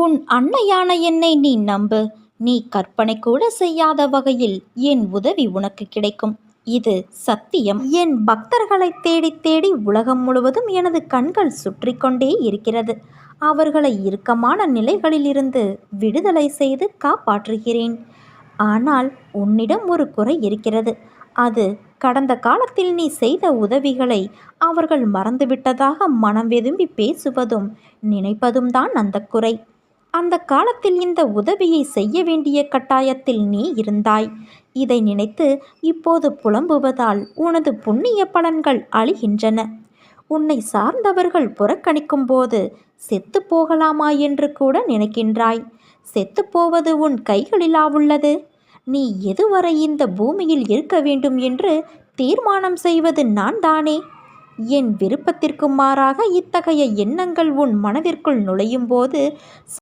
உன் அன்னையான என்னை நீ நம்பு. நீ கற்பனை கூட செய்யாத வகையில் என் உதவி உனக்கு கிடைக்கும். இது சத்தியம். என் பக்தர்களை தேடி தேடி உலகம் முழுவதும் எனது கண்கள் சுற்றி கொண்டே இருக்கிறது. அவர்களை இறுக்கமான நிலைகளிலிருந்து விடுதலை செய்து காப்பாற்றுகிறேன். ஆனால் உன்னிடம் ஒரு குறை இருக்கிறது. அது கடந்த காலத்தில் நீ செய்த உதவிகளை அவர்கள் மறந்துவிட்டதாக மனம் வெதும்பி பேசுவதும் நினைப்பதும் தான் அந்த குறை. அந்த காலத்தில் இந்த உதவியை செய்ய வேண்டிய கட்டாயத்தில் நீ இருந்தாய். இதை நினைத்து இப்போது புலம்புவதால் உனது புண்ணிய பலன்கள் அழிகின்றன. உன்னை சார்ந்தவர்கள் புறக்கணிக்கும் போது செத்து போகலாமா என்று கூட நினைக்கின்றாய். செத்துப்போவது உன் கைகளிலா உள்ளது? நீ எதுவரை இந்த பூமியில் இருக்க வேண்டும் என்று தீர்மானம் செய்வது நான் தானே. என் விருப்பத்திற்கு மாறாக இத்தகைய எண்ணங்கள் உன் மனதிற்குள் நுழையும் போது